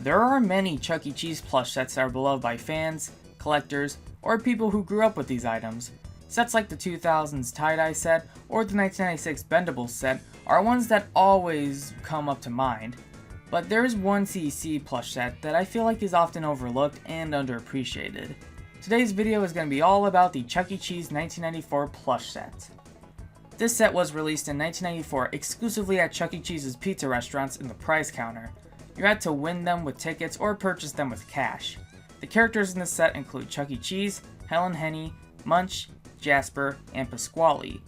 There are many Chuck E. Cheese plush sets that are beloved by fans, collectors, or people who grew up with these items. Sets like the 2000s tie-dye set or the 1996 Bendable set are ones that always come up to mind. But there's one CEC plush set that I feel like is often overlooked and underappreciated. Today's video is going to be all about the Chuck E. Cheese 1994 plush set. This set was released in 1994 exclusively at Chuck E. Cheese's pizza restaurants in the prize counter. You had to win them with tickets or purchase them with cash. The characters in this set include Chuck E. Cheese, Helen Henny, Munch, Jasper, and Pasqually.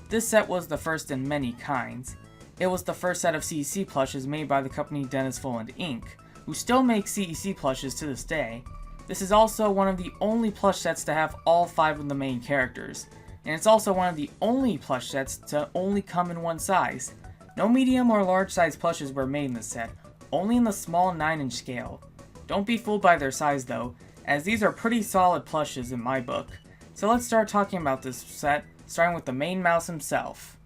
This set was the first in many kinds. It was the first set of CEC plushes made by the company Dennis Fulland Inc., who still makes CEC plushes to this day. This is also one of the only plush sets to have all 5 of the main characters, and it's also one of the only plush sets to only come in one size. No medium or large size plushes were made in this set, only in the small 9-inch scale. Don't be fooled by their size though, as these are pretty solid plushes in my book. So let's start talking about this set, starting with the main mouse himself.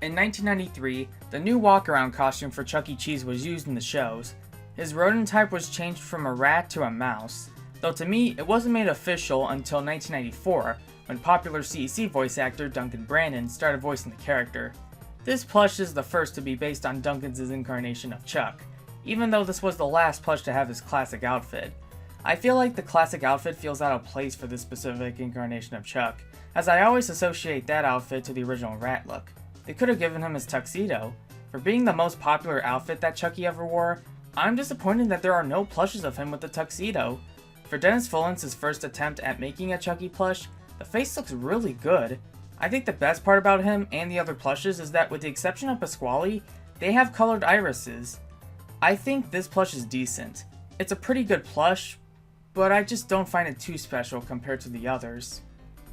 In 1993, the new walk-around costume for Chuck E. Cheese was used in the shows. His rodent type was changed from a rat to a mouse, though to me it wasn't made official until 1994, when popular CEC voice actor Duncan Brandon started voicing the character. This plush is the first to be based on Duncan's incarnation of Chuck, even though this was the last plush to have his classic outfit. I feel like the classic outfit feels out of place for this specific incarnation of Chuck, as I always associate that outfit to the original rat look. They could have given him his tuxedo. For being the most popular outfit that Chucky ever wore, I'm disappointed that there are no plushes of him with the tuxedo. For Dennis Fulland's first attempt at making a Chucky plush, the face looks really good. I think the best part about him and the other plushes is that with the exception of Pasqually, they have colored irises. I think this plush is decent. It's a pretty good plush, but I just don't find it too special compared to the others.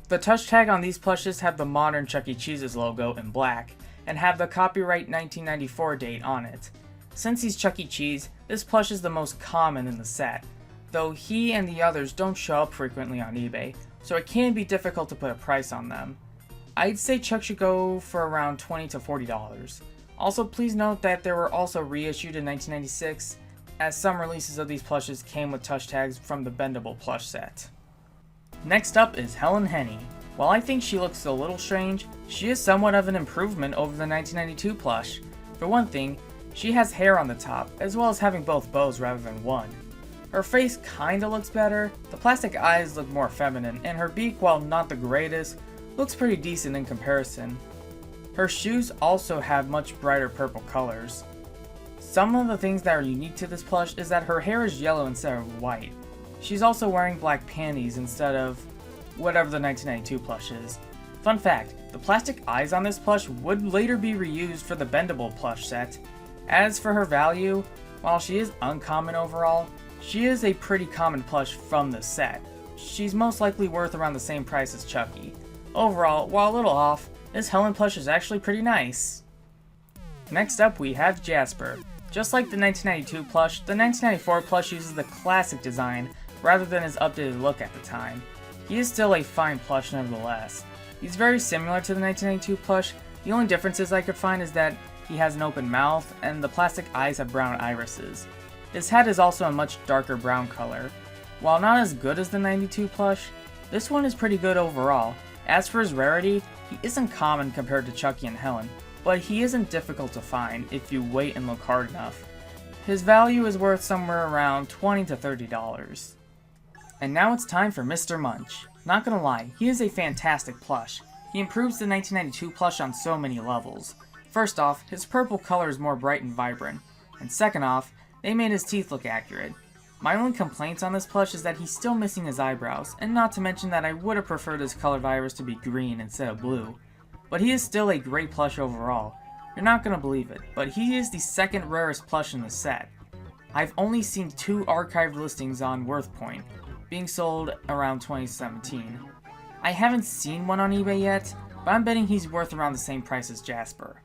The touch tag on these plushes have the modern Chuck E. Cheese's logo in black, and have the copyright 1994 date on it. Since he's Chuck E. Cheese, this plush is the most common in the set, though he and the others don't show up frequently on eBay, so it can be difficult to put a price on them. I'd say Chuck should go for around $20 to $40. Also, please note that they were also reissued in 1996, as some releases of these plushes came with touch tags from the Bendable plush set. Next up is Helen Henny. While I think she looks a little strange, she is somewhat of an improvement over the 1992 plush. For one thing, she has hair on the top, as well as having both bows rather than one. Her face kinda looks better, the plastic eyes look more feminine, and her beak, while not the greatest, looks pretty decent in comparison. Her shoes also have much brighter purple colors. Some of the things that are unique to this plush is that her hair is yellow instead of white. She's also wearing black panties instead of whatever the 1992 plush is. Fun fact, the plastic eyes on this plush would later be reused for the Bendable plush set. As for her value, while she is uncommon overall, she is a pretty common plush from the set. She's most likely worth around the same price as Chucky. Overall, while a little off, this Helen plush is actually pretty nice. Next up we have Jasper. Just like the 1992 plush, the 1994 plush uses the classic design rather than his updated look at the time. He is still a fine plush nevertheless. He's very similar to the 1992 plush, the only differences I could find is that he has an open mouth and the plastic eyes have brown irises. His head is also a much darker brown color. While not as good as the 92 plush, this one is pretty good overall. As for his rarity, he isn't common compared to Chucky and Helen, but he isn't difficult to find if you wait and look hard enough. His value is worth somewhere around $20 to $30. And now it's time for Mr. Munch. Not gonna lie, he is a fantastic plush. He improves the 1992 plush on so many levels. First off, his purple color is more bright and vibrant, and second off, they made his teeth look accurate. My only complaints on this plush is that he's still missing his eyebrows, and not to mention that I would have preferred his colored iris to be green instead of blue. But he is still a great plush overall. You're not gonna believe it, but he is the second rarest plush in the set. I've only seen 2 archived listings on WorthPoint, being sold around 2017. I haven't seen one on eBay yet, but I'm betting he's worth around the same price as Jasper.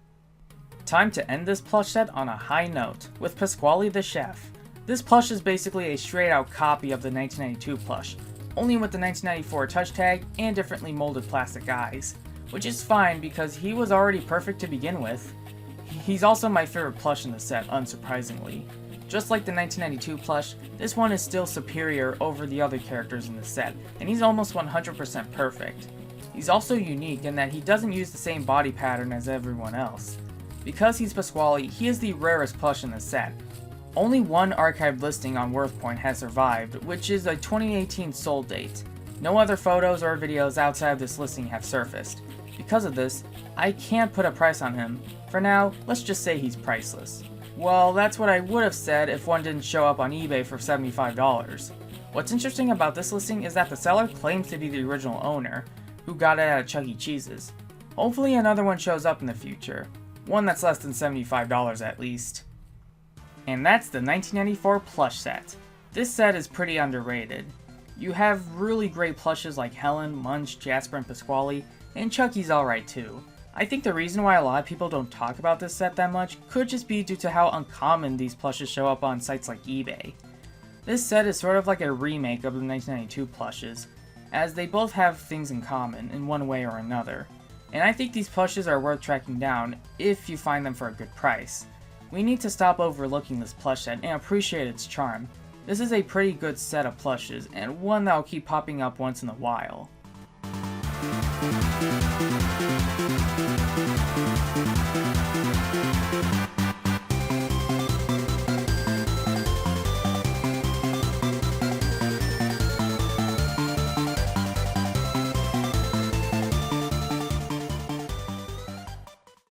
Time to end this plush set on a high note, with Pasqually the Chef. This plush is basically a straight out copy of the 1992 plush, only with the 1994 touch tag and differently molded plastic eyes, which is fine because he was already perfect to begin with. He's also my favorite plush in the set, unsurprisingly. Just like the 1992 plush, this one is still superior over the other characters in the set, and he's almost 100% perfect. He's also unique in that he doesn't use the same body pattern as everyone else. Because he's Pasqually, he is the rarest plush in the set. Only one archived listing on WorthPoint has survived, which is a 2018 sold date. No other photos or videos outside of this listing have surfaced. Because of this, I can't put a price on him. For now, let's just say he's priceless. Well, that's what I would have said if one didn't show up on eBay for $75. What's interesting about this listing is that the seller claims to be the original owner, who got it at Chuck E. Cheese's. Hopefully another one shows up in the future. One that's less than $75 at least. And that's the 1994 plush set. This set is pretty underrated. You have really great plushes like Helen, Munch, Jasper, and Pasqually, and Chucky's alright too. I think the reason why a lot of people don't talk about this set that much could just be due to how uncommon these plushes show up on sites like eBay. This set is sort of like a remake of the 1992 plushes, as they both have things in common in one way or another, and I think these plushes are worth tracking down if you find them for a good price. We need to stop overlooking this plush set and appreciate its charm. This is a pretty good set of plushes, and one that will keep popping up once in a while.